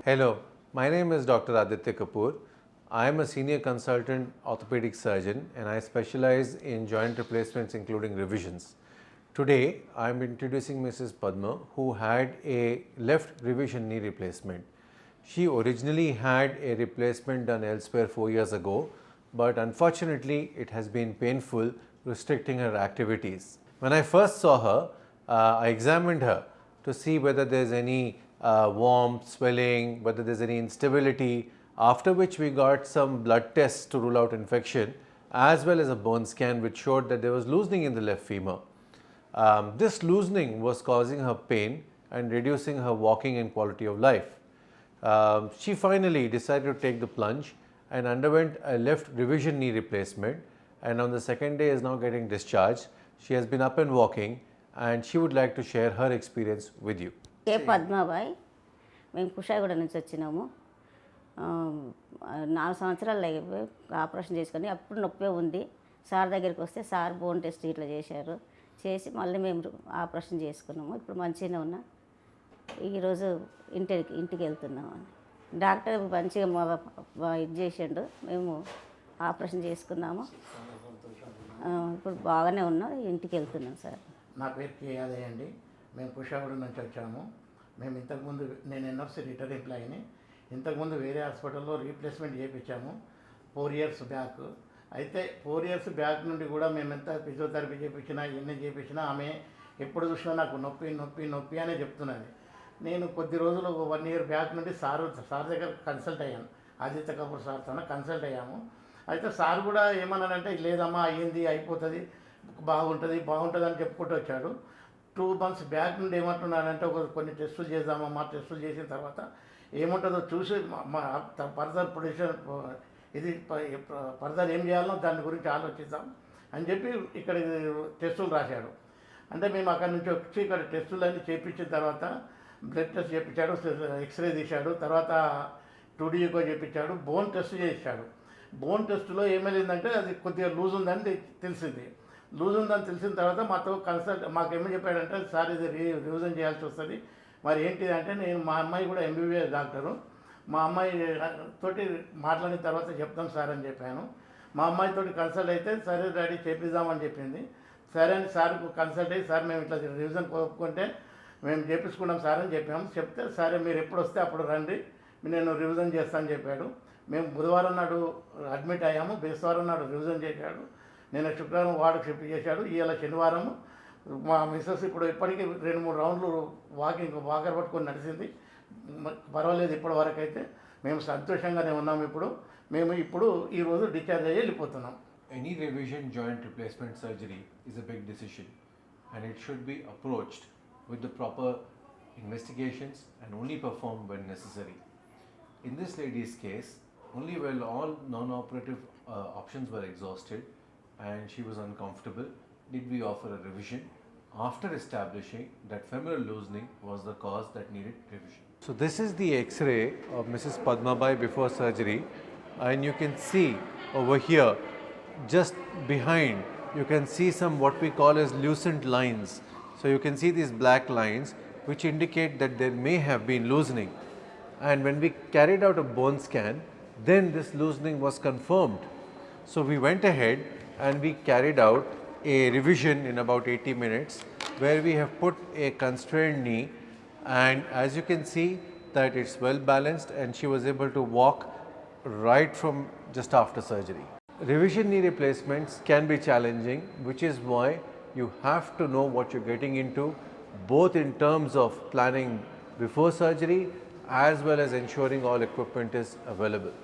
Hello, my name is Dr. Aditya Kapoor. I am a senior consultant orthopedic surgeon and I specialize in joint replacements including revisions. Today, I am introducing Mrs. Padma who had a left revision knee replacement. She originally had a replacement done elsewhere 4 years ago, but unfortunately it has been painful, restricting her activities. When I first saw her, I examined her to see whether there is any warmth, swelling, whether there is any instability, after which we got some blood tests to rule out infection as well as a bone scan which showed that there was loosening in the left femur. This loosening was causing her pain and reducing her walking and quality of life. She finally decided to take the plunge and underwent a left revision knee replacement, and on the second day is now getting discharged. She has been up and walking and she would like to share her experience with you. Padma bhai, మేము కుషాయిగూడ నుంచి వచ్చినాము. 4 సంవత్సరాలు అయిపోయి operation చేసుకొని అప్పుడు నొప్పి ఉంది. Sir దగ్గరికి వస్తే సార్ బోన్ టెస్ట్ ఇట్లా చేశారు. చేసి మళ్ళీ మేము ఆపరేషన్ చేసుకున్నాము. ఇప్పుడు మంచిగానే ఉన్నా. ఈరోజు ఇంటికి వెళ్తున్నాము. డాక్టర్ మంచిగా ఇది చేసిండు. మేము ఆపరేషన్ చేసుకున్నాము. ఇప్పుడు బాగానే ఉన్నాం. ఇంటికి వెళ్తున్నాం సార్. నా పేరు కేయాదయ్య అండి. మేము కుషాయిగూడ నుంచి వచ్చాము. మేము ఇంతకుముందు నేను ఎన్ఆర్సీ రిటైర్ ఎంప్లాయీని. ఇంతకుముందు వేరే హాస్పిటల్లో రీప్లేస్మెంట్ చేయించాము 4 ఇయర్స్ బ్యాక్. అయితే 4 ఇయర్స్ బ్యాక్ నుండి కూడా మేము ఎంత ఫిజియోథెరపీ చేయించినా ఎన్ని చేయించినా ఆమె ఎప్పుడు చూసినా నాకు నొప్పి నొప్పి నొప్పి అనే చెప్తున్నది. నేను కొద్ది రోజులు 1 ఇయర్ బ్యాక్ నుండి సార్ దగ్గర కన్సల్ట్ అయ్యాను. ఆదిత్య కపూర్ సార్తో కన్సల్ట్ అయ్యాము. అయితే సార్ కూడా ఏమన్నానంటే లేదమ్మా అయ్యింది, అయిపోతుంది, బాగుంటుంది అని చెప్పుకుంటూ వచ్చాడు. 2 మంత్స్ బ్యాక్ నుండి ఏమంటున్నానంటే కొన్ని టెస్టులు చేద్దామమ్మా, టెస్టులు చేసిన తర్వాత ఏముంటుందో చూసి ఫర్దర్ పొజిషన్ ఇది ఫర్దర్ ఏం చేయాలో దాని గురించి ఆలోచిద్దాం అని చెప్పి ఇక్కడ టెస్టులు రాశాడు. అంటే మేము అక్కడి నుంచి వచ్చి ఇక్కడ టెస్టులన్నీ చేయించిన తర్వాత బ్లడ్ టెస్ట్ చేయించాడు, ఎక్స్రే తీశాడు, తర్వాత 2D ECO చేయించాడు, బోన్ టెస్ట్ చేయించాడు. బోన్ టెస్ట్లో ఏమైందంటే అది కొద్దిగా లూజ్ ఉందని తెలిసింది. లూజ్ ఉందని తెలిసిన తర్వాత మాతో మాకేమో చెప్పాడంటే సార్ ఇది రివిజన్ చేయాల్సి వస్తుంది. మరి ఏంటిది అంటే మా అమ్మాయి కూడా MBBS డాక్టరు, మా అమ్మాయి తోటి మాట్లాడిన తర్వాత చెప్తాం సార్ అని చెప్పాను. మా అమ్మాయితోటి కన్సల్ట్ అయితే సరే డాడీ చేపిద్దామని చెప్పింది. సరే అని సార్కు కన్సల్ట్ అయ్యి సార్ మేము ఇట్లా రివిజన్ ఒప్పుకుంటే మేము చేపించుకున్నాం సార్ అని చెప్పాము. చెప్తే సరే మీరు ఎప్పుడు వస్తే అప్పుడు రండి, నేను రివిజన్ చేస్తానని చెప్పాడు. మేము బుధవారం నాడు అడ్మిట్ అయ్యాము, బేస్తవారం నాడు రివిజన్ చేశాడు. నేను శుక్రవారం వార్డుకు షిఫ్ట్ చేశాడు. ఇవాళ శనివారం మా మిస్సెస్ ఇప్పుడు ఇప్పటికీ 2-3 రౌండ్లు వాకర్ పట్టుకొని నడిచింది. పర్వాలేదు ఇప్పటి వరకు అయితే మేము సంతోషంగానే ఉన్నాము. మేము ఇప్పుడు ఈరోజు డిశ్చార్జ్ అయ్యి వెళ్ళిపోతున్నాం. Any revision joint replacement surgery is a big decision and it should be approached with the proper investigations and only performed when necessary. In this lady's case, only when all non-operative options were exhausted and she was uncomfortable did we offer a revision after establishing that femoral loosening was the cause that needed revision. So this is the X-ray of Mrs. Padma Bai before surgery, and you can see over here just behind you can see some what we call as lucent lines. So you can see these black lines which indicate that there may have been loosening, and when we carried out a bone scan then this loosening was confirmed. So we went ahead and we carried out a revision in about 80 minutes where we have put a constrained knee, and as you can see that it's well balanced and she was able to walk right from just after surgery. Revision knee replacements can be challenging, which is why you have to know what you're getting into, both in terms of planning before surgery as well as ensuring all equipment is available.